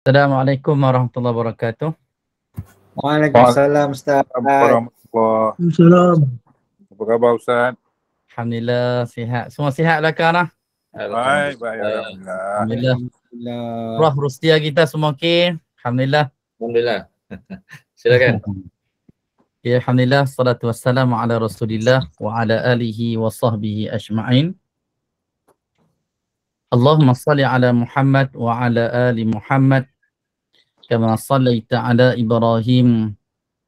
Assalamualaikum warahmatullahi wabarakatuh. Waalaikumsalam Ustaz. Warahmatullahi. Assalamualaikum. Apa khabar Ustaz? Alhamdulillah sihat. Semua sihat belakang lah. Baik, Alhamdulillah. Alhamdulillah. Alhamdulillah. Roh Rustia kita semua okey. Alhamdulillah. Alhamdulillah. Silakan. Ya, alhamdulillah. Salatu wassalamu ala Rasulillah wa ala alihi wa sahbihi ajma'in. Allahumma salli ala Muhammad wa ala ali Muhammad kama sallaita ala Ibrahim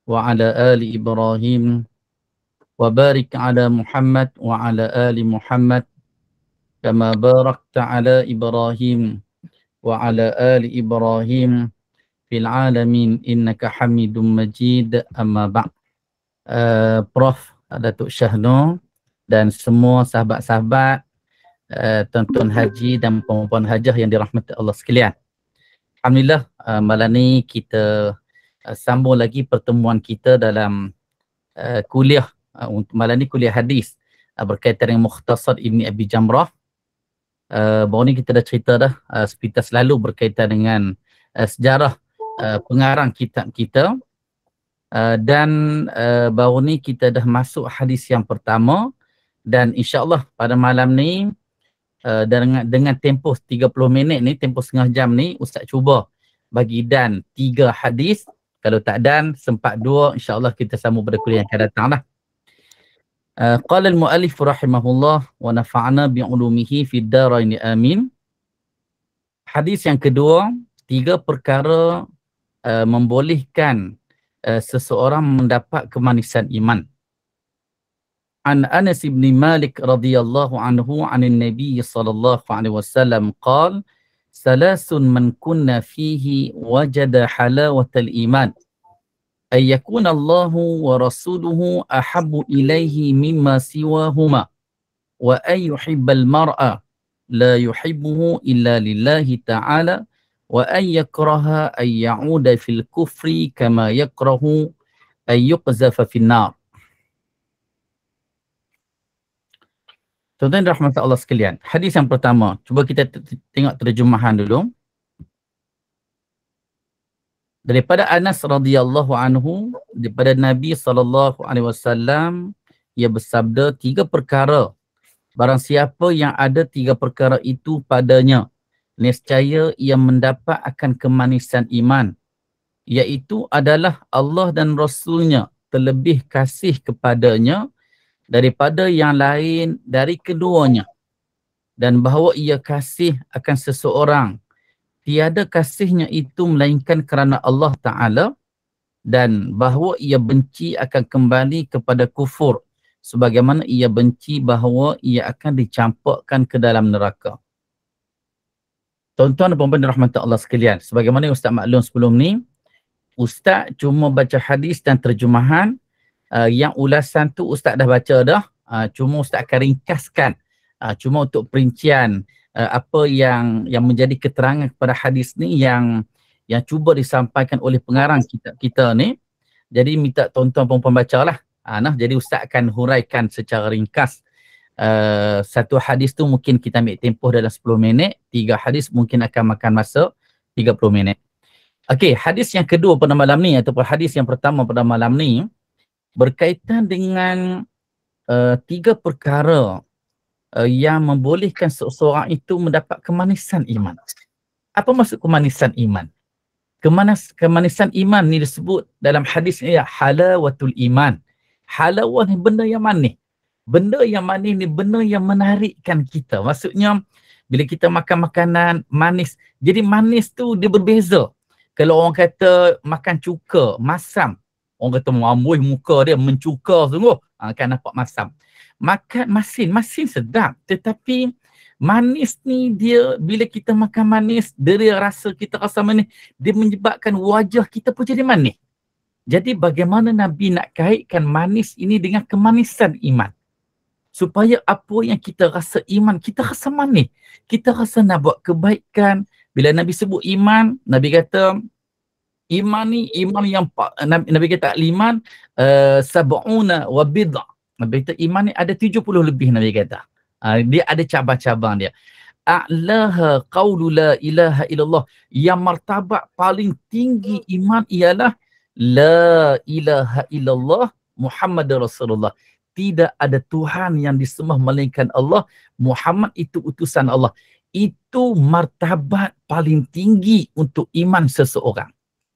wa ala ali Ibrahim wa barik ala Muhammad wa ala ali Muhammad kama barakta ala Ibrahim wa ala ali Ibrahim fil alamin innaka Hamidum Majid. Amma ba'd. Prof Datuk Syahnur dan semua sahabat-sahabat tuan-tuan haji dan puan-puan hajah yang dirahmati Allah sekalian. Alhamdulillah, malam ni kita sambung lagi pertemuan kita dalam kuliah malam ni kuliah hadis berkaitan dengan Mukhtasar Ibni Abi Jamrah. Baru ni kita dah cerita dah sepintas lalu berkaitan dengan sejarah pengarang kitab kita, dan baru ni kita dah masuk hadis yang pertama, dan insya-Allah pada malam ni dengan tempoh 30 minit ni, tempoh setengah jam ni, Ustaz cuba bagi Dan 3 hadis. Kalau tak Dan, sempat 2, insya-Allah kita sambung pada kuliah yang akan datang lah. Qala al-mu'allif rahimahullah wa nafa'na bi'ulumihi fid darain amin. Hadis yang kedua, 3 perkara membolehkan seseorang mendapat kemanisan iman. An Anas bin Malik radhiyallahu anhu anin Nabi sallallahu alaihi wasallam qala salasun man kunna fihi wajada halawatal iman ay yakuna Allahu wa rasuluhu ahabbu ilaihi mimma siwahuma wa ay yuhibbal mar'a la yuhibbuhu illa lillahi ta'ala wa ay yakraha ay ya'uda fil kufri kama yakrahu ay yuqzafa fin nar. Tuan-tuan rahmat Allah sekalian, hadis yang pertama, cuba kita tengok terjemahan dulu. Daripada Anas radhiyallahu anhu, daripada Nabi sallallahu alaihi wasallam, ia bersabda, 3 perkara, barang siapa yang ada 3 perkara itu padanya, nescaya ia mendapat akan kemanisan iman, iaitu adalah Allah dan Rasulnya terlebih kasih kepadanya daripada yang lain dari keduanya, dan bahawa ia kasih akan seseorang, tiada kasihnya itu melainkan kerana Allah Ta'ala, dan bahawa ia benci akan kembali kepada kufur sebagaimana ia benci bahawa ia akan dicampakkan ke dalam neraka. Tuan-tuan dan puan-puan dirahmati Allah sekalian, sebagaimana yang Ustaz maklum sebelum ni, Ustaz cuma baca hadis dan terjemahan. Yang ulasan tu Ustaz dah baca dah, cuma Ustaz akan ringkaskan, cuma untuk perincian apa yang menjadi keterangan kepada hadis ni yang cuba disampaikan oleh pengarang kitab kita ni. Jadi minta tuan-tuan puan-puan bacalah. Jadi Ustaz akan huraikan secara ringkas. Satu hadis tu mungkin kita ambil tempoh dalam 10 minit, 3 hadis mungkin akan makan masa 30 minit. Okey, hadis yang kedua pada malam ni, ataupun hadis yang pertama pada malam ni, berkaitan dengan 3 perkara yang membolehkan seseorang itu mendapat kemanisan iman. Apa maksud kemanisan iman? Kemanisan iman ni disebut dalam hadis ni halawatul iman. Halawah ni benda yang manis. Benda yang manis ni benda yang menarikkan kita. Maksudnya bila kita makan makanan manis, jadi manis tu dia berbeza. Kalau orang kata makan cuka, masam, orang kata amboi muka dia mencuka sungguh, kan nampak masam. Makan masin sedap, tetapi manis ni dia, bila kita makan manis, dia rasa kita rasa manis, dia menyebabkan wajah kita pun jadi manis. Jadi bagaimana Nabi nak kaitkan manis ini dengan kemanisan iman? Supaya apa yang kita rasa iman, kita rasa manis. Kita rasa nak buat kebaikan. Bila Nabi sebut iman, Nabi kata iman ni, iman yang Nabi kata iman sab'una wa bid'a. Nabi kata iman ni ada 70 lebih, Nabi kata. Dia ada cabang-cabang dia. a'laha qawlu la ilaha illallah. Yang martabat paling tinggi iman ialah la ilaha illallah Muhammad Rasulullah. Tidak ada Tuhan yang disembah melainkan Allah. Muhammad itu utusan Allah. Itu martabat paling tinggi untuk iman seseorang.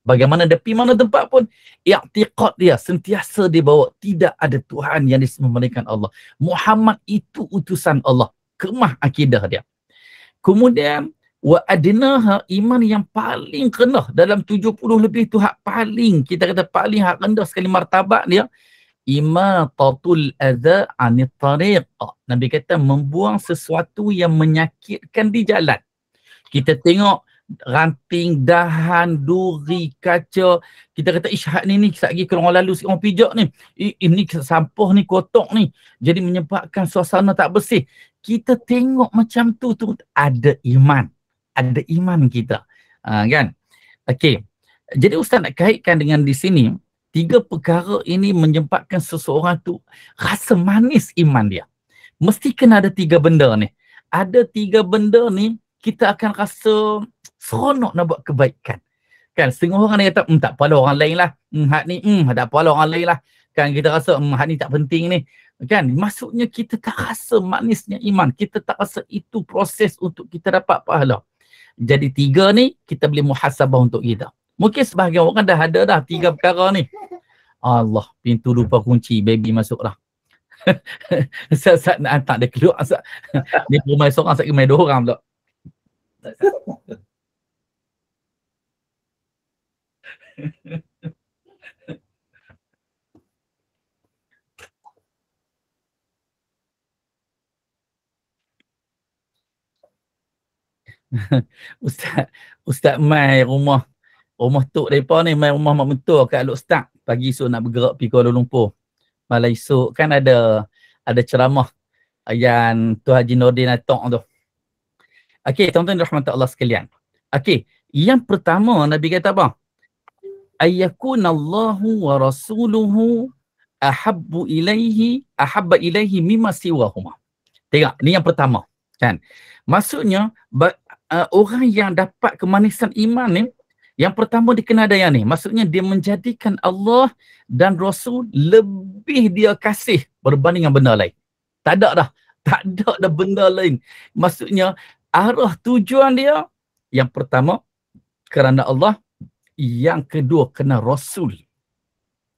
Bagaimana dia pergi mana tempat pun, i'tiqad dia sentiasa dibawa tidak ada Tuhan yang disembah melainkan Allah. Muhammad itu utusan Allah. Kemah akidah dia. Kemudian wa adnaha, iman yang paling rendah dalam 70 lebih tu hak paling, kita kata paling hak rendah sekali martabat dia, imatatul adza anit tariq. Nabi kata membuang sesuatu yang menyakitkan di jalan. Kita tengok ranting, dahan, duri, kaca, kita kata isyhad ni lagi kalau orang lalu sikit orang pijak ni, ini sampah ni kotak ni, jadi menyebabkan suasana tak bersih. Kita tengok macam tu ada iman kita, kan? Okey, jadi Ustaz nak kaitkan dengan di sini, 3 perkara ini menyebabkan seseorang tu rasa manis iman dia. Mesti kena ada 3 benda ni. Ada 3 benda ni kita akan rasa seronok nak buat kebaikan. Kan setengah orang dia kata tak apalah orang lain lah. Hak ni tak apalah orang lain lah. Kan kita rasa hak ni tak penting ni. Kan maksudnya kita tak rasa manisnya iman. Kita tak rasa itu proses untuk kita dapat pahala. Jadi 3 ni kita boleh muhasabah untuk kita. Mungkin sebahagian orang dah ada dah 3 perkara ni. Allah, pintu lupa kunci, baby masuk dah. Saat nak hantar dia keluar. Dia rumah seorang, saat main 2 orang pula. Ustaz mai rumah tok depa ni, mai rumah mak mentua kat Alok Start. Pagi esok nak bergerak pergi Kuala Lumpur. Malam esok kan ada ceramah yang Tu Haji Nordin Atok tu. Okey, tuan-tuan rahmat Allah sekalian. Okey, yang pertama Nabi kata apa? Ayyakunallahu wa rasuluhu ahabba ilaihi mimma siwahuma. Tengok, ni yang pertama, kan? Maksudnya orang yang dapat kemanisan iman ni, yang pertama dia kena ada yang ni. Maksudnya dia menjadikan Allah dan Rasul lebih dia kasih berbanding dengan benda lain. Tak ada dah benda lain. Maksudnya arah tujuan dia, yang pertama kerana Allah, yang kedua kena Rasul.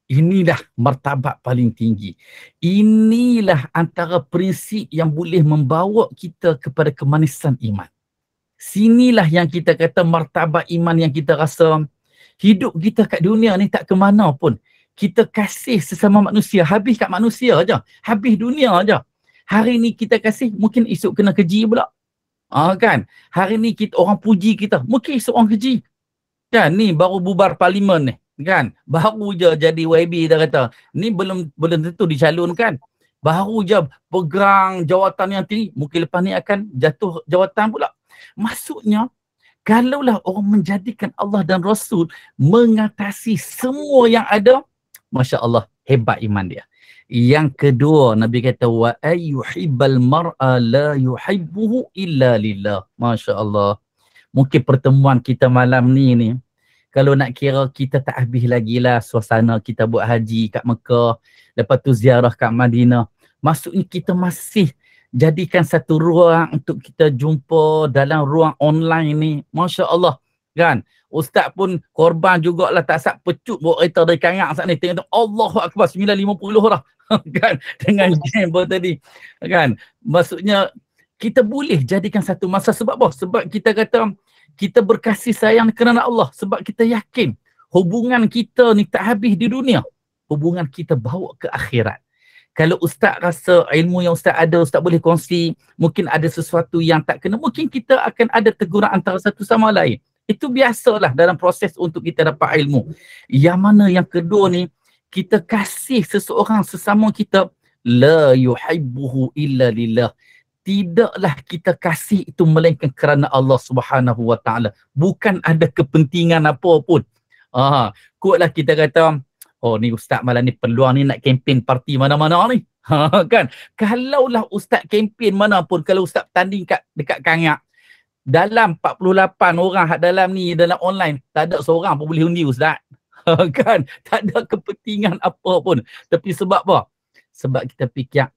Inilah martabat paling tinggi. Inilah antara prinsip yang boleh membawa kita kepada kemanisan iman. Sinilah yang kita kata martabat iman yang kita rasa hidup kita kat dunia ni tak ke mana pun. Kita kasih sesama manusia, habis kat manusia aja, habis dunia aja. Hari ni kita kasih, mungkin esok kena keji pula. Kan? Hari ni kita orang puji kita, mungkin esok orang keji. Kan ni baru bubar parlimen ni, kan? Baru je jadi YB dah kata. Ni belum tentu dicalonkan. Baru je pegang jawatan yang tinggi, mungkin lepas ni akan jatuh jawatan pula. Maksudnya, kalaulah orang menjadikan Allah dan Rasul mengatasi semua yang ada, Masya Allah, hebat iman dia. Yang kedua, Nabi kata, wa ayyuhibbal mar'a la yuhibbuhu illa lillah. Masya Allah. Mungkin pertemuan kita malam ni, kalau nak kira kita tak habis lagi lah suasana kita buat haji kat Mekah, lepas tu ziarah kat Madinah. Maksudnya kita masih jadikan satu ruang untuk kita jumpa dalam ruang online ni. Masya Allah, kan? Ustaz pun korban jugalah, tak sat pecut bawa kereta dari Kangak saat ni. Tengok Allahu Akbar 9.50 dah. Kan? Dengan gambar tadi. Kan? Maksudnya kita boleh jadikan satu masa. Sebab apa? Sebab kita kata kita berkasih sayang kerana Allah. Sebab kita yakin hubungan kita ni tak habis di dunia. Hubungan kita bawa ke akhirat. Kalau Ustaz rasa ilmu yang Ustaz ada, Ustaz boleh kongsi, mungkin ada sesuatu yang tak kena, mungkin kita akan ada teguran antara satu sama lain. Itu biasalah dalam proses untuk kita dapat ilmu. Yang mana yang kedua ni, kita kasih seseorang sesama kita, la yuhibbuhu illa lillah. Tidaklah kita kasih itu melainkan kerana Allah Subhanahu wa taala. Bukan ada kepentingan apa pun. Kuatlah kita kata, oh ni Ustaz malam ni peluang ni nak kempen parti mana-mana ni. Kan? Kalaulah ustaz kempen mana pun, kalau ustaz tanding dekat Kanyak, dalam 48 orang dalam ni, dalam online, tak ada seorang pun boleh undi ustaz. Kan? Tak ada kepentingan apa pun. Tapi sebab apa? Sebab kita fikir,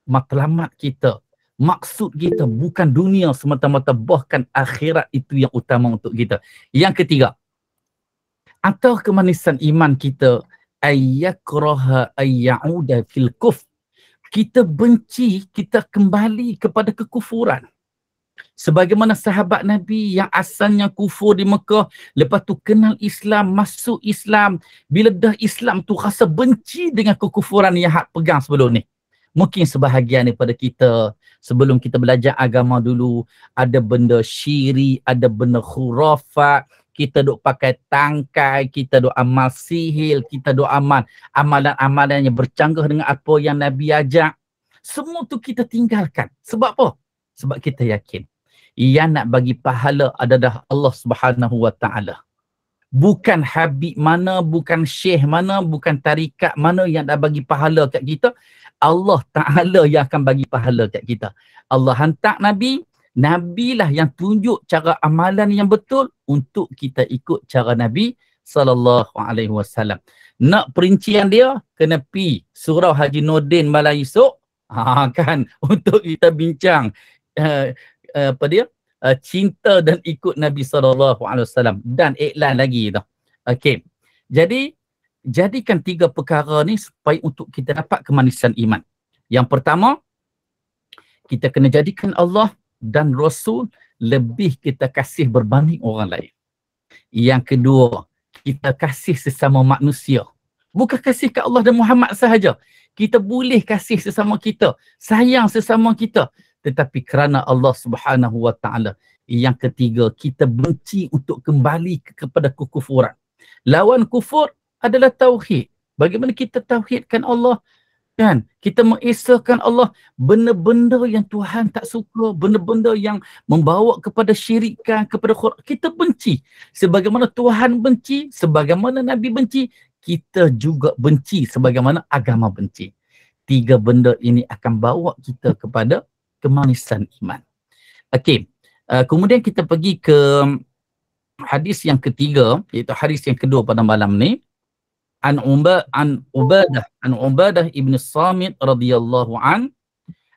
matlamat kita, maksud kita bukan dunia semata-mata, bahkan akhirat itu yang utama untuk kita. Yang ketiga, atau kemanisan iman kita, ayyakraha ayyauda fil kufr. Kita benci, kita kembali kepada kekufuran. Sebagaimana sahabat Nabi yang asalnya kufur di Mekah, lepas tu kenal Islam, masuk Islam. Bila dah Islam tu rasa benci dengan kekufuran yang hak pegang sebelum ni. Mungkin sebahagian daripada kita, sebelum kita belajar agama dulu, ada benda syirik, ada benda khurafat, kita duk pakai tangkai, kita duk amal sihir, kita duk amal amalan-amalan yang bercanggah dengan apa yang Nabi ajak. Semua tu kita tinggalkan. Sebab apa? Sebab kita yakin yang nak bagi pahala adalah Allah Subhanahu wa Ta'ala. Bukan habib mana, bukan syekh mana, bukan tarikat mana yang nak bagi pahala kat kita. Allah Ta'ala yang akan bagi pahala kat kita. Allah hantar Nabi, Nabi lah yang tunjuk cara amalan yang betul untuk kita ikut cara Nabi SAW. Nak perincian dia, kena pi surau Haji Nordin malam esok. Kan, untuk kita bincang cinta dan ikut Nabi SAW, dan iklan lagi tu. Okey. Jadi jadikan 3 perkara ni supaya untuk kita dapat kemanisan iman. Yang pertama, kita kena jadikan Allah dan Rasul lebih kita kasih berbanding orang lain. Yang kedua, kita kasih sesama manusia. Bukan kasih ke Allah dan Muhammad sahaja. Kita boleh kasih sesama kita, sayang sesama kita, tetapi kerana Allah Subhanahu wa Ta'ala. Yang ketiga, kita benci untuk kembali kepada kekufuran. Lawan kufur adalah tauhid. Bagaimana kita tauhidkan Allah? Kan? Kita mengesahkan Allah, benda-benda yang Tuhan tak suka, benda-benda yang membawa kepada syirikan, kepada khurafat, kita benci. Sebagaimana Tuhan benci, sebagaimana Nabi benci, kita juga benci sebagaimana agama benci. 3 benda ini akan bawa kita kepada kemanisan iman. Okey. Kemudian kita pergi ke hadis yang ketiga, iaitu hadis yang kedua pada malam ni. An Ubadah ibn Samit radhiyallahu an,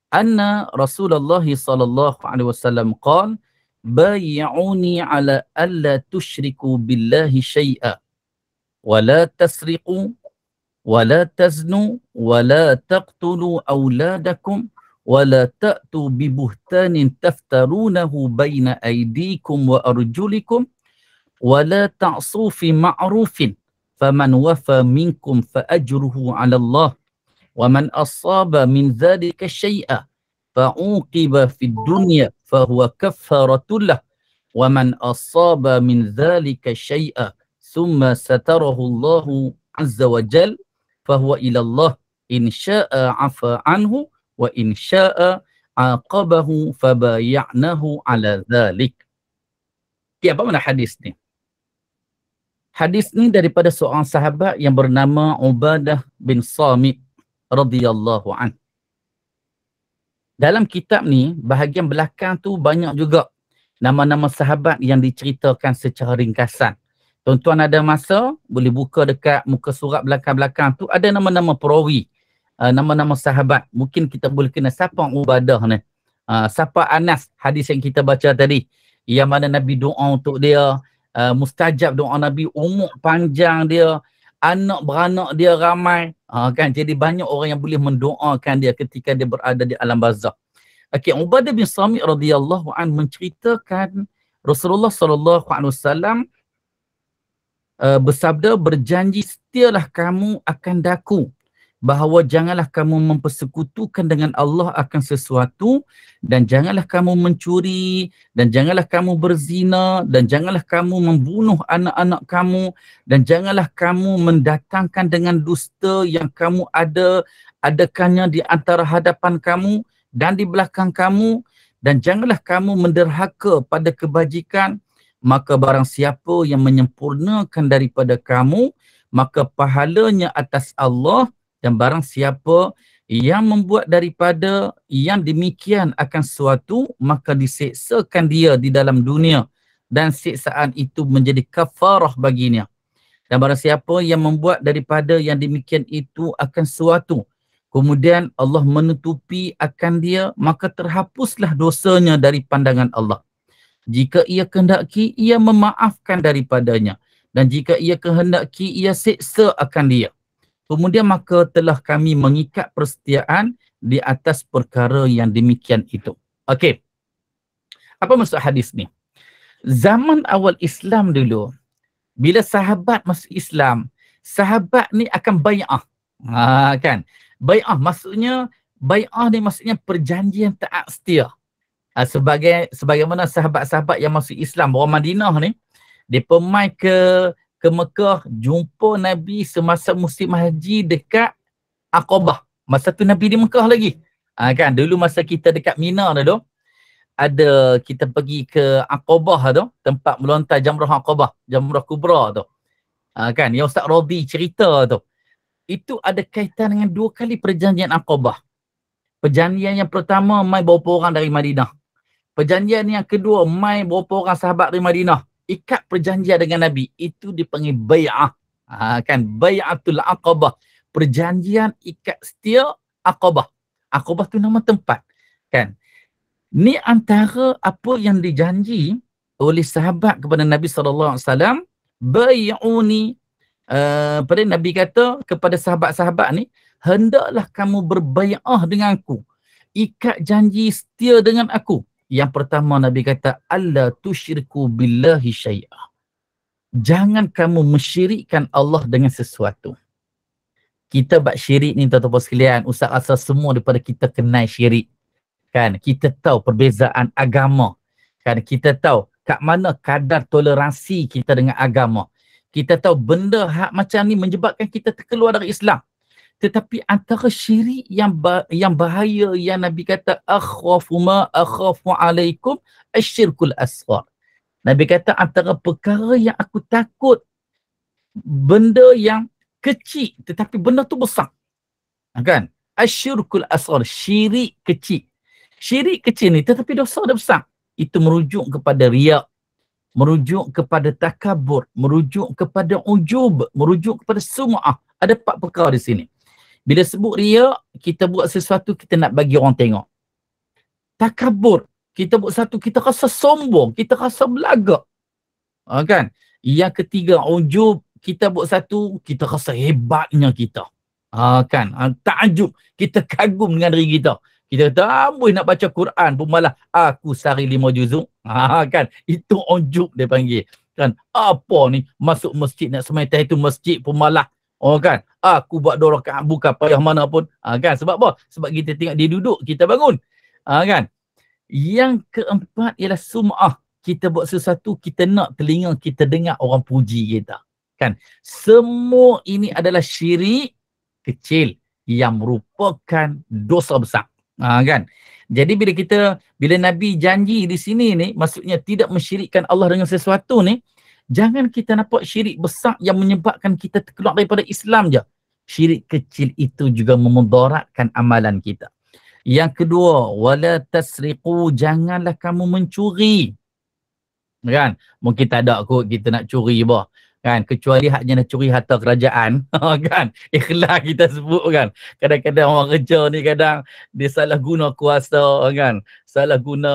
anna Rasulullah sallallahu alaihi wasallam qala, bay'uni ala alla tusyriku billahi syai'a wa la tasriqu wa la taznu wa la taqtulu awladakum wa la ta'tu bi buhtanin taftarunahu baina aydikum wa arjulikum wa la ta'su fi ma'rufin faman wafa minkum fa ajruhu 'ala Allah wa man asaba min dhalika syai'a fa uqiba fid dunya fa huwa kaffaratun lah wa man asaba min dhalika syai'a thumma satarahu Allah 'azza wa jal fa huwa ila Allah in syaa'a 'afa 'anhu wa in syaa'a 'aqabahu fabay'nahu 'ala dhalik. Apa makna hadis ni? Hadis ni daripada seorang sahabat yang bernama Ubadah bin Samit radhiyallahu an. Dalam kitab ni, bahagian belakang tu banyak juga nama-nama sahabat yang diceritakan secara ringkasan. Tuan-tuan ada masa, boleh buka dekat muka surat belakang-belakang tu, ada nama-nama perawi, nama-nama sahabat. Mungkin kita boleh kenal siapa Ubadah ni. Siapa Anas, hadis yang kita baca tadi, yang mana Nabi doa untuk dia, mustajab doa Nabi, umur panjang dia, anak beranak dia ramai, kan? Jadi banyak orang yang boleh mendoakan dia ketika dia berada di alam barzakh. Okey, Ubadah bin Samit radhiyallahu an menceritakan Rasulullah sallallahu alaihi wasallam bersabda, berjanji setialah kamu akan daku, bahawa janganlah kamu mempersekutukan dengan Allah akan sesuatu, dan janganlah kamu mencuri, dan janganlah kamu berzina, dan janganlah kamu membunuh anak-anak kamu, dan janganlah kamu mendatangkan dengan dusta yang kamu adakannya di antara hadapan kamu dan di belakang kamu, dan janganlah kamu menderhaka pada kebajikan. Maka barang siapa yang menyempurnakan daripada kamu, maka pahalanya atas Allah Dan barang siapa yang membuat daripada yang demikian akan sesuatu, maka diseksakan dia di dalam dunia dan siksaan itu menjadi kafarah baginya. Dan barang siapa yang membuat daripada yang demikian itu akan sesuatu, kemudian Allah menutupi akan dia, maka terhapuslah dosanya dari pandangan Allah. Jika ia kehendaki, ia memaafkan daripadanya. Dan jika ia kehendaki, ia seksa akan dia. Kemudian maka telah kami mengikat persetiaan di atas perkara yang demikian itu. Okey. Apa maksud hadis ni? Zaman awal Islam dulu, bila sahabat masuk Islam, sahabat ni akan bai'ah. Kan? Bai'ah ni maksudnya perjanjian taat setia. Sebagaimana sahabat-sahabat yang masuk Islam orang Madinah ni, depa mai ke Mekah, jumpa Nabi semasa musim haji dekat Aqabah. Masa tu Nabi di Mekah lagi. Kan dulu masa kita dekat Mina dulu, ada kita pergi ke Aqabah tu, tempat melontar jamrah Aqabah, jamrah kubra tu. Kan yang Ustaz Rodi cerita tu. Itu ada kaitan dengan 2 kali perjanjian Aqabah. Perjanjian yang pertama mai berapa orang dari Madinah. Perjanjian yang kedua mai berapa orang sahabat dari Madinah. Ikat perjanjian dengan Nabi, itu dipanggil bai'ah. Kan bai'atul Aqabah, perjanjian ikat setia Aqabah. Aqabah tu nama tempat. Kan? Ni antara apa yang dijanji oleh sahabat kepada Nabi SAW. Bai'uni. Pada Nabi kata kepada sahabat-sahabat ni, hendaklah kamu berbai'ah denganku. Ikat janji setia dengan aku. Yang pertama Nabi kata, alla tusyriku billahi syai'ah. Jangan kamu mensyirikkan Allah dengan sesuatu. Kita buat syirik ni tuan-tuan sekalian, Ustaz rasa semua daripada kita kenal syirik. Kan? Kita tahu perbezaan agama. Kan? Kita tahu kat mana kadar toleransi kita dengan agama. Kita tahu benda hak macam ni menyebabkan kita terkeluar dari Islam. Tetapi antara syirik yang bahaya yang Nabi kata, akhafu ma akhafu alaikum asyirkul asghar. Nabi kata antara perkara yang aku takut, benda yang kecil tetapi benda tu besar. Kan? Asyirkul asghar, syirik kecil. Syirik kecil ni tetapi dosa dia besar. Itu merujuk kepada riak, merujuk kepada takabur, merujuk kepada ujub, merujuk kepada sum'ah. Ada 4 perkara di sini. Bila sebut riak, kita buat sesuatu kita nak bagi orang tengok. Takabur, kita buat sesuatu kita rasa sombong, kita rasa belagak. Kan? Yang ketiga, ujub, kita buat satu kita rasa hebatnya kita. Kan? Ta'ajub, kita kagum dengan diri kita. Kita kata, amboi nak baca Quran pun malah aku sehari 5 juzuk. Kan? Itu ujub dia panggil. Kan? Apa ni? Masuk masjid nak semai tahiyyatul masjid pun malah. Kan? Aku buat 2 rakaat bukan payah mana pun. Kan? Sebab apa? Sebab kita tengok dia duduk, kita bangun. Kan? Yang keempat ialah sum'ah. Kita buat sesuatu, kita nak telinga kita dengar orang puji kita. Kan? Semua ini adalah syirik kecil yang merupakan dosa besar. Kan? Jadi bila Nabi janji di sini ni, maksudnya tidak mensyirikkan Allah dengan sesuatu ni, jangan kita nampak syirik besar yang menyebabkan kita terkeluar daripada Islam je. Syirik kecil itu juga memudaratkan amalan kita. Yang kedua, wala tasriqu, janganlah kamu mencuri. Kan? Mungkin tak ada kot kita nak curi bah. Kan? Kecuali haknya nak curi harta kerajaan. Kan? Ikhlas kita sebut kan. Kadang-kadang orang kerja ni kadang dia salah guna kuasa kan. Salah guna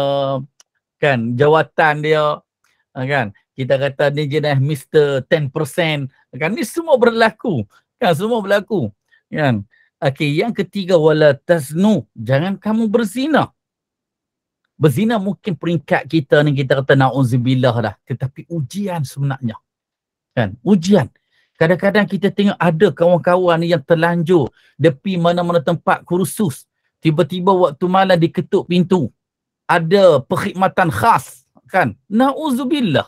kan jawatan dia. Kan? Kita kata ni jenis Mr. 10%. Kan? Ni semua berlaku. Kan? Semua berlaku. Kan? Okey, yang ketiga, wala taznu, jangan kamu berzina. Berzina mungkin peringkat kita ni kita kata na'udzubillah dah. Tetapi ujian sebenarnya. Kan? Ujian. Kadang-kadang kita tengok ada kawan-kawan yang terlanjur. Dia pergi mana-mana tempat kursus. Tiba-tiba waktu malam diketuk pintu. Ada perkhidmatan khas. Kan? Na'udzubillah.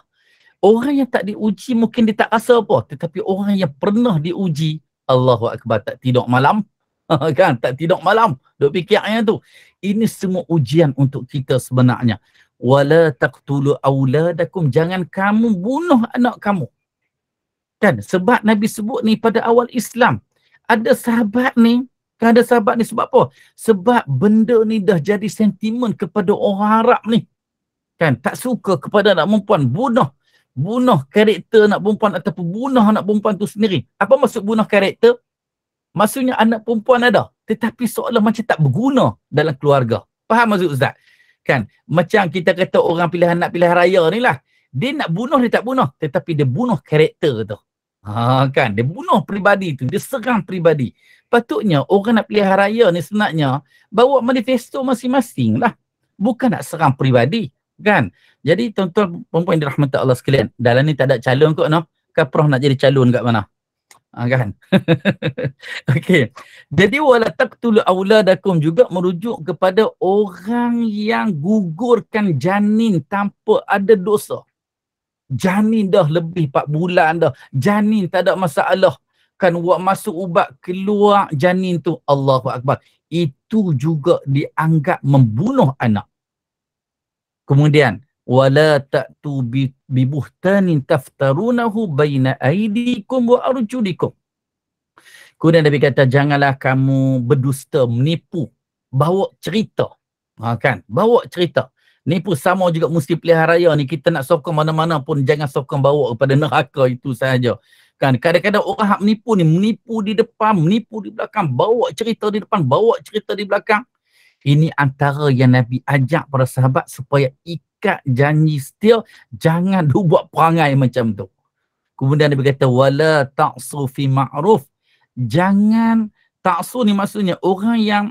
Orang yang tak diuji mungkin dia tak rasa apa. Tetapi orang yang pernah diuji, Allahu Akbar, tak tidur malam. Kan? Tak tidur malam. Duk fikirnya tu. Ini semua ujian untuk kita sebenarnya. Wala taqtulu auladakum, jangan kamu bunuh anak kamu. Kan? Sebab Nabi sebut ni pada awal Islam. Ada sahabat ni, sebab apa? Sebab benda ni dah jadi sentimen kepada orang Arab ni. Kan, tak suka kepada anak perempuan, bunuh karakter anak perempuan ataupun bunuh anak perempuan tu sendiri. Apa maksud bunuh karakter? Maksudnya anak perempuan ada, tetapi seolah macam tak berguna dalam keluarga. Faham maksud Ustaz? Kan, macam kita kata orang pilihan nak pilihan raya ni lah. Dia nak bunuh, dia tak bunuh, tetapi dia bunuh karakter tu. Kan, dia bunuh peribadi tu, dia serang peribadi. Patutnya orang nak pilihan raya ni sebenarnya bawa manifesto masing-masing lah. Bukan nak serang peribadi. Kan? Jadi tuan-tuan perempuan yang dirahmati Allah sekalian, dalam ni tak ada calon kot no. Kaprah nak jadi calon kat mana? Kan? Okey. Jadi wala taqtulu auladakum juga merujuk kepada orang yang gugurkan janin tanpa ada dosa. Janin dah lebih 4 bulan dah. Janin tak ada masalah. Kan buat masuk ubat keluar janin tu. Allahu Akbar. Itu juga dianggap membunuh anak. Kemudian wala ta'tu bibuhtanin taftarunahu baina aidikum wa arjulikum. Kemudian Nabi kata janganlah kamu berdusta, menipu, bawa cerita. Kan? Bawa cerita. Nipu sama juga mesti pilihan raya ni, kita nak sokong mana-mana pun jangan sokong bawa kepada neraka itu sahaja. Kan kadang-kadang orang hak menipu ni, menipu di depan, menipu di belakang, bawa cerita di depan, bawa cerita di belakang. Ini antara yang Nabi ajak para sahabat supaya ikat janji setia, jangan buat perangai macam tu. Kemudian Nabi kata wala ta'su fi ma'ruf. Jangan ta'su ni maksudnya orang yang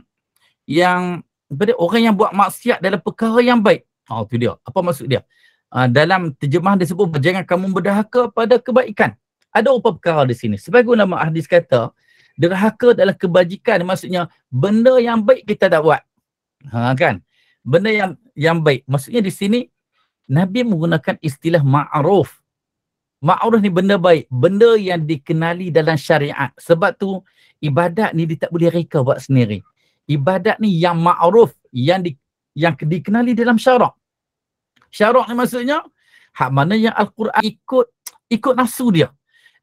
orang yang buat maksiat dalam perkara yang baik. Tu dia. Apa maksud dia? Dalam terjemahan disebut jangan kamu berdahaka pada kebaikan. Ada apa perkara di sini? Sebagai ulama hadis kata, derhaka dalam kebajikan maksudnya benda yang baik kita tak buat. Kan? Benda yang baik. Maksudnya di sini Nabi menggunakan istilah ma'ruf. Ma'ruf ni benda baik, benda yang dikenali dalam syariat. Sebab tu ibadat ni dia tak boleh reka buat sendiri. Ibadat ni yang ma'ruf, yang dikenali dalam syarak. Syarak ni maksudnya hak mana yang Al-Quran ikut nafsu dia.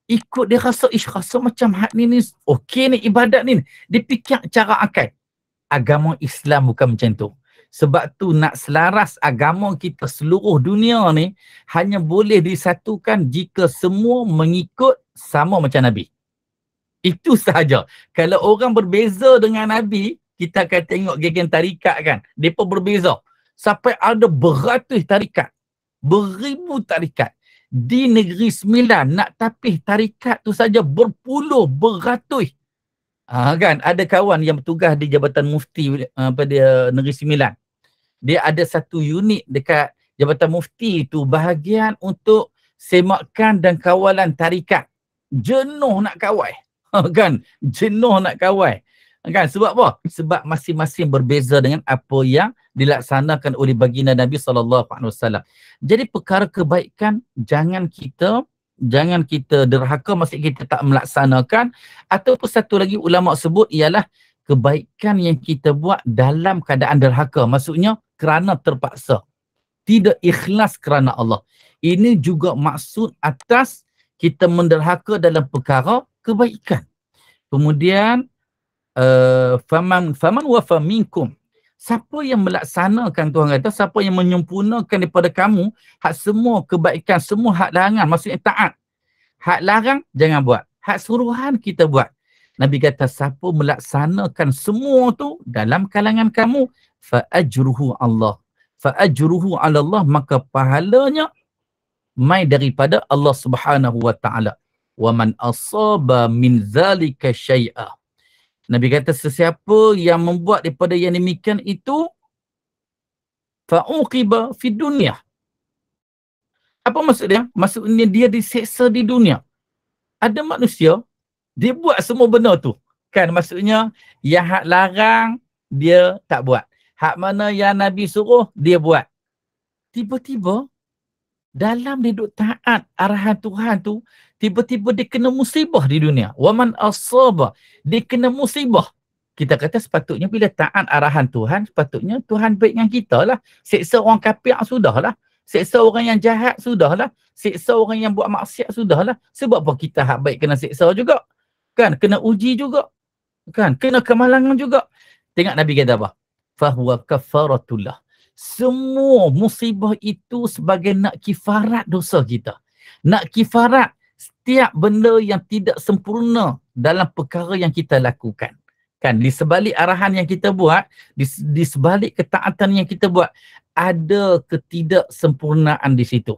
Ikut dia rasa macam hak ni okey ni ibadat ni. Dia fikir cara akal. Agama Islam bukan macam tu. Sebab tu nak selaras agama kita seluruh dunia ni hanya boleh disatukan jika semua mengikut sama macam Nabi. Itu sahaja. Kalau orang berbeza dengan Nabi, kita akan tengok geng tarikat kan. Mereka berbeza. Sampai ada beratus tarikat. Beribu tarikat. Di Negeri Sembilan nak tapih tarikat tu saja berpuluh, beratus. Kan ada kawan yang bertugas di Jabatan Mufti pada Negeri Sembilan. Dia ada satu unit dekat Jabatan Mufti itu bahagian untuk semakan dan kawalan tarikat. Jenuh nak kawal. Kan? Jenuh nak kawal. Kan? Sebab apa? Sebab masing-masing berbeza dengan apa yang dilaksanakan oleh baginda Nabi SAW. Jadi perkara kebaikan jangan kita derhaka, maksud kita tak melaksanakan. Ataupun satu lagi ulama sebut ialah kebaikan yang kita buat dalam keadaan derhaka. Maksudnya kerana terpaksa. Tidak ikhlas kerana Allah. Ini juga maksud atas kita menderhaka dalam perkara kebaikan. Kemudian faman wafa minkum. Siapa yang melaksanakan, Tuhan kata, siapa yang menyempurnakan daripada kamu hak semua kebaikan, semua hak larangan, maksudnya taat. Hak larang jangan buat. Hak suruhan kita buat. Nabi kata siapa melaksanakan semua tu dalam kalangan kamu, fa ajruhu Allah. Fa ajruhu 'ala Allah, maka pahalanya mai daripada Allah Subhanahu wa taala. Wa man asaba min zalika syai'a. Nabi kata sesiapa yang membuat daripada yang demikian itu fa'uqiba fi dunya. Apa maksud dia? Maksudnya dia diseksa di dunia. Ada manusia dia buat semua benda tu. Kan maksudnya yang hak larang dia tak buat. Hak mana yang Nabi suruh dia buat. Tiba-tiba dalam dia duk taat arahan Tuhan tu, tiba-tiba dia kena musibah di dunia. Waman asaba, dia kena musibah. Kita kata sepatutnya bila taat arahan Tuhan, sepatutnya Tuhan baik dengan kita lah. Seksa orang kafir sudahlah. Seksa orang yang jahat sudahlah. Seksa orang yang buat maksiat sudahlah. Sebab apa kita hak baik kena seksa juga? Kan, kena uji juga. Kan, kena kemalangan juga. Tengok Nabi kata apa? Fahuwa kafaratullah. Semua musibah itu sebagai nak kifarat dosa kita. Nak kifarat setiap benda yang tidak sempurna dalam perkara yang kita lakukan. Kan, di sebalik arahan yang kita buat, di sebalik ketaatan yang kita buat, ada ketidaksempurnaan di situ.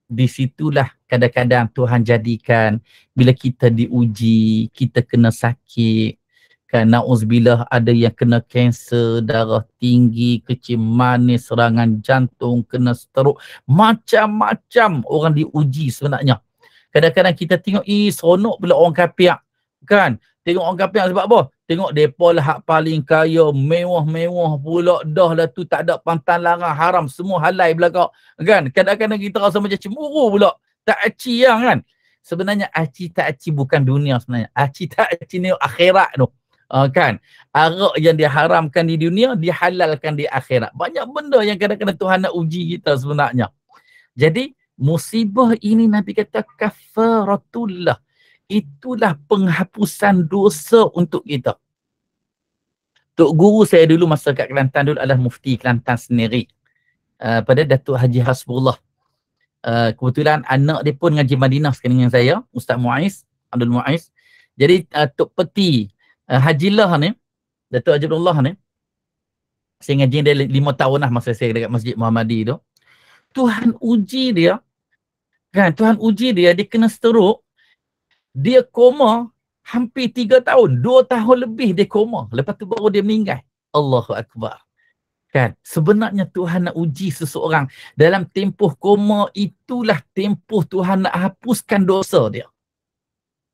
Di situlah kadang-kadang Tuhan jadikan bila kita diuji, kita kena sakit. Kan, na'udzubillah, ada yang kena kanser, darah tinggi, kecil manis, serangan jantung, kena stroke. Macam-macam orang diuji sebenarnya. Kadang-kadang kita tengok, seronok bila orang kafir. Kan, tengok orang kafir sebab apa? Tengok mereka lah hak paling kaya, mewah-mewah pula, dah lah tu tak ada pantang larang, haram, semua halal belakang. Kan, kadang-kadang kita rasa macam cemburu pula. Tak aci yang kan. Sebenarnya aci tak aci bukan dunia sebenarnya. Aci tak aci ni akhirat tu. Kan, arak yang diharamkan di dunia, dihalalkan di akhirat. Banyak benda yang kadang-kadang Tuhan nak uji kita sebenarnya. Jadi, musibah ini Nabi kata kafaratullah. Itulah penghapusan dosa untuk kita. Tok guru saya dulu masa kat Kelantan dulu adalah mufti Kelantan sendiri. Pada Datuk Haji Hasbullah. Kebetulan anak dia pun ngaji Madinah sekarang dengan saya, Ustaz Muaiz, Abdul Muaiz. Jadi Tok Peti Hajilah ni, Datuk Haji Abdullah ni, saya ngaji dia 5 tahun lah masa saya dekat Masjid Muhammadi tu. Tuhan uji dia, kan, Tuhan uji dia, dia kena stroke. Dia koma hampir 3 tahun, 2 tahun lebih dia koma. Lepas tu baru dia meninggal. Allahu Akbar. Kan, sebenarnya Tuhan nak uji seseorang dalam tempoh koma, itulah tempoh Tuhan nak hapuskan dosa dia.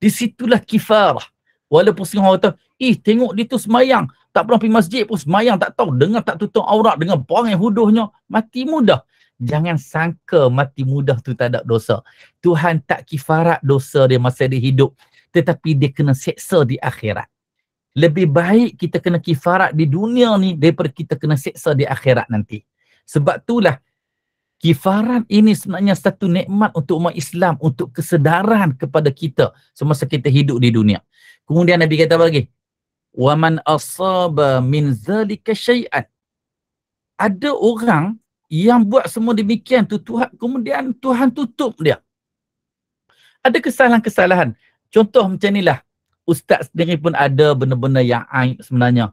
Di situlah kifarah. Walaupun semua orang kata, tengok dia tu semayang, tak pernah pergi masjid pun semayang, tak tahu, dengar tak tutup aurat, dengan perangai huduhnya, mati mudah. Jangan sangka mati mudah tu tak ada dosa. Tuhan tak kifarat dosa dia masa dia hidup, tetapi dia kena seksa di akhirat. Lebih baik kita kena kifarat di dunia ni daripada kita kena seksa di akhirat nanti. Sebab itulah kifarat ini sebenarnya satu nikmat untuk umat Islam, untuk kesedaran kepada kita semasa kita hidup di dunia. Kemudian Nabi kata apa lagi? Wa man asaba min zalika syai'an. Ada orang yang buat semua demikian tu, Tuhan, kemudian Tuhan tutup dia. Ada kesalahan-kesalahan. Contoh macam inilah. Ustaz sendiri pun ada benda-benda yang aib sebenarnya.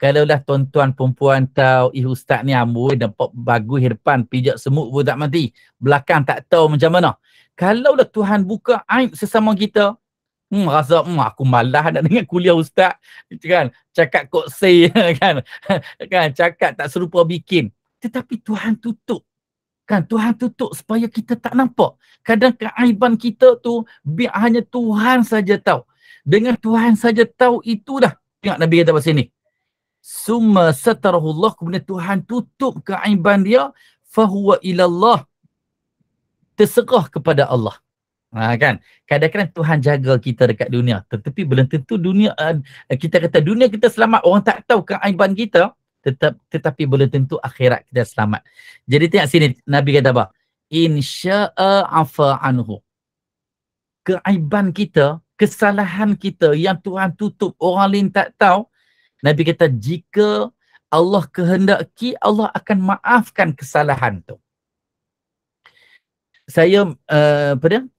Kalaulah tuan-tuan perempuan tahu, ustaz ni amboi dapat bagus depan, pijak semut pun tak mati. Belakang tak tahu macam mana. Kalaulah Tuhan buka aib sesama kita, rasa aku malas nak dengar kuliah ustaz. Kan? Cakap kok say kan. Kan, cakap tak serupa bikin. Tetapi Tuhan tutup. Kan, Tuhan tutup supaya kita tak nampak. Kadang keaiban kita tu biar hanya Tuhan saja tahu. Dengan Tuhan saja tahu itulah. Tengok Nabi kata pasal ni. Summa satarahullah, kemudian Tuhan tutup keaiban dia, fahuwa ilallah. Terserah kepada Allah. Kan, kadang-kadang Tuhan jaga kita dekat dunia, tetapi belum tentu dunia, kita kata dunia kita selamat, orang tak tahu keaiban kita, tetapi belum tentu akhirat kita selamat. Jadi tengok sini Nabi kata apa? Insya'a afa anhu. Keaiban kita, kesalahan kita yang Tuhan tutup, orang lain tak tahu, Nabi kata jika Allah kehendaki, Allah akan maafkan kesalahan tu. Saya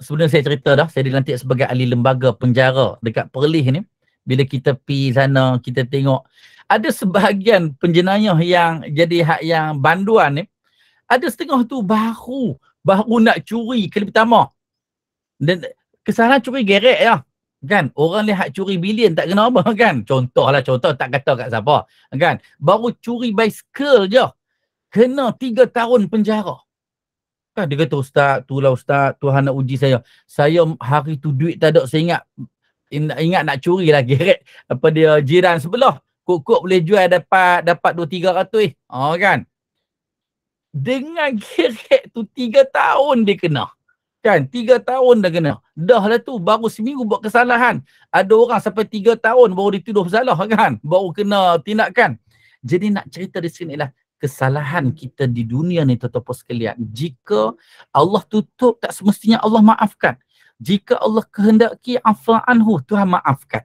sebelum saya cerita dah, saya dilantik sebagai ahli lembaga penjara dekat Perlis ni. Bila kita pergi sana, kita tengok ada sebahagian penjenayah yang jadi hak yang banduan ni, ada setengah tu baru nak curi kali pertama. Dan kesalahan curi gerek ya. Kan, orang lihat curi bilion tak kena apa kan. Contoh tak kata kat siapa. Kan, baru curi basikal je kena 3 tahun penjara. Kan dia kata, ustaz, Tuhan nak uji saya. Saya hari tu duit tak ada, saya ingat nak curi lah gerek apa dia jiran sebelah. Kok boleh jual dapat 200-300 kan. Dengan gerek tu 3 tahun dia kena. Kan, 3 tahun dah kena. Dah lah tu, baru seminggu buat kesalahan. Ada orang sampai 3 tahun baru dituduh bersalah kan. Baru kena tindakan. Jadi nak cerita di sini lah, kesalahan kita di dunia ni tuan-tuan sekalian, jika Allah tutup, tak semestinya Allah maafkan. Jika Allah kehendaki afa anhu, Tuhan maafkan.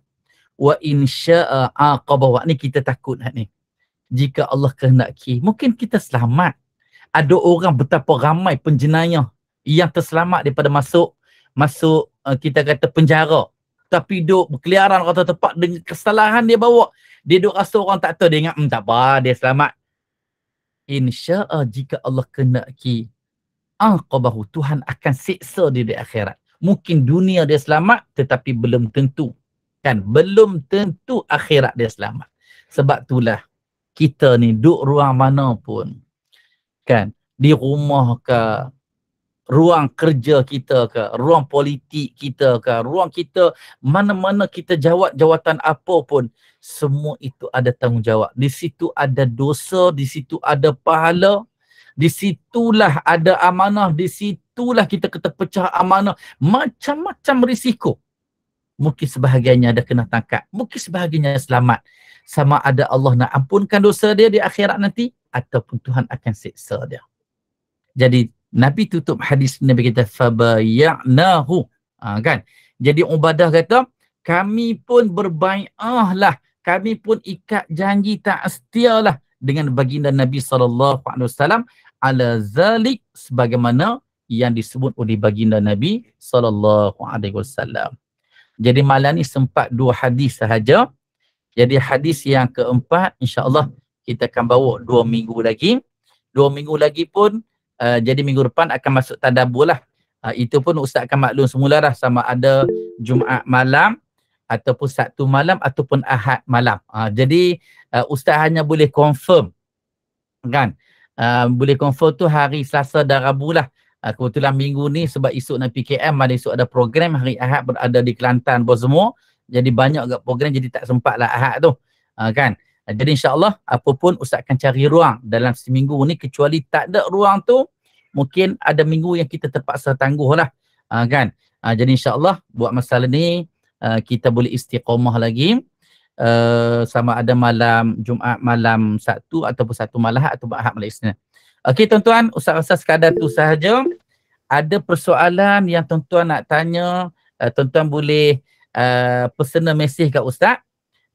Wa in syaa aqabah. Ni kita takut ni. Jika Allah kehendaki, mungkin kita selamat. Ada orang betapa ramai penjenayah yang terselamat daripada masuk kita kata penjara. Tapi duk berkeliaran kata tepat dengan kesalahan dia bawa. Dia duk rasa orang tak tahu, dia ingat tak apa, dia selamat. Insya'a jika Allah kehendaki, aqabahu, Tuhan akan siksa dia di akhirat. Mungkin dunia dia selamat tetapi belum tentu. Kan? Belum tentu akhirat dia selamat. Sebab itulah kita ni duk ruang mana pun. Kan? Di rumah ke, ruang kerja kita ke, ruang politik kita ke, ruang kita mana-mana kita jawatan apa pun, semua itu ada tanggungjawab. Di situ ada dosa, di situ ada pahala, di situlah ada amanah, di situlah kita kena pecah amanah. Macam-macam risiko. Mungkin sebahagiannya ada kena tangkap, mungkin sebahagiannya selamat. Sama ada Allah nak ampunkan dosa dia di akhirat nanti, ataupun Tuhan akan siksa dia. Jadi Nabi tutup hadis Nabi kata fabaya'nahu. Kan? Jadi Ubadah kata, kami pun berbai'ah lah, kami pun ikat janji tak setia lah dengan baginda Nabi SAW ala zalik, sebagaimana yang disebut oleh baginda Nabi SAW. Jadi malam ni sempat 2 hadis sahaja. Jadi hadis yang keempat insya-Allah kita akan bawa 2 minggu lagi. 2 minggu lagi pun jadi minggu depan akan masuk tadabbur lah. Itu pun Ustaz akan maklum semula dah, sama ada Jumaat malam ataupun Sabtu malam ataupun Ahad malam. Jadi Ustaz hanya boleh confirm, kan? Boleh confirm tu hari Selasa dan Rabu lah. Kebetulan minggu ni sebab esok nak PKM, ada esok ada program, hari Ahad berada di Kelantan bos semua. Jadi banyak agak program, jadi tak sempat lah Ahad tu. Kan? Jadi insyaAllah apapun Ustaz akan cari ruang dalam seminggu ni, kecuali tak ada ruang tu, mungkin ada minggu yang kita terpaksa tangguh lah. Kan? Jadi insyaAllah buat masalah ni kita boleh istiqamah lagi. Sama ada malam Jumaat malam Sabtu ataupun Sabtu malam ataupun Ahad malam Isnin. Okey tuan-tuan, Ustaz rasa sekadar tu sahaja. Ada persoalan yang tuan-tuan nak tanya, tuan-tuan boleh personal message kat Ustaz.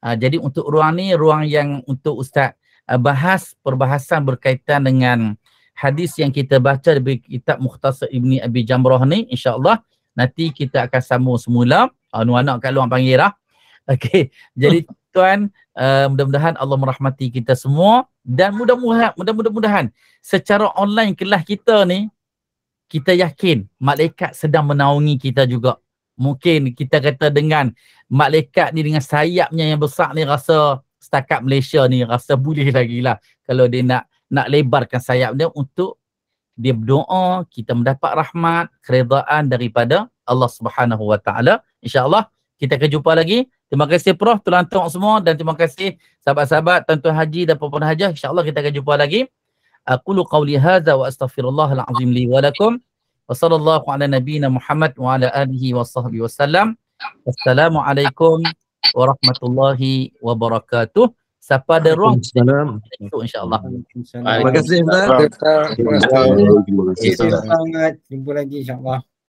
Jadi untuk ruang ni, ruang yang untuk Ustaz bahas perbahasan berkaitan dengan hadis yang kita baca dari kitab Mukhtasar Ibni Abi Jamrah ni, insya-Allah nanti kita akan sambung semula. Anak kat luar panggil lah. Okey, jadi tuan, mudah-mudahan Allah merahmati kita semua, dan mudah-mudahan secara online kelas kita ni, kita yakin malaikat sedang menaungi kita juga. Mungkin kita kata dengan malaikat ni dengan sayapnya yang besar ni, rasa setakat Malaysia ni rasa boleh lagi lah kalau dia nak lebarkan sayap dia untuk dia berdoa, kita mendapat rahmat, keredaan daripada Allah Subhanahu Wa Taala. InsyaAllah kita akan jumpa lagi. Terima kasih Prof, Tuan Tok semua, dan terima kasih sahabat-sahabat, tuan-tuan haji dan puan-puan hajah. InsyaAllah kita akan jumpa lagi. Aqulu qawli hadza wa astaghfirullahal azim li wa lakum. Wa sallallahu ala nabiyyina Muhammad wa ala alihi wa sahbihi wasallam. Wassalamualaikum warahmatullahi wabarakatuh. Siapa ada ruang insya-Allah. Terima kasih Ustaz. Terima kasih. Terima kasih sangat. Jumpa lagi insya-Allah.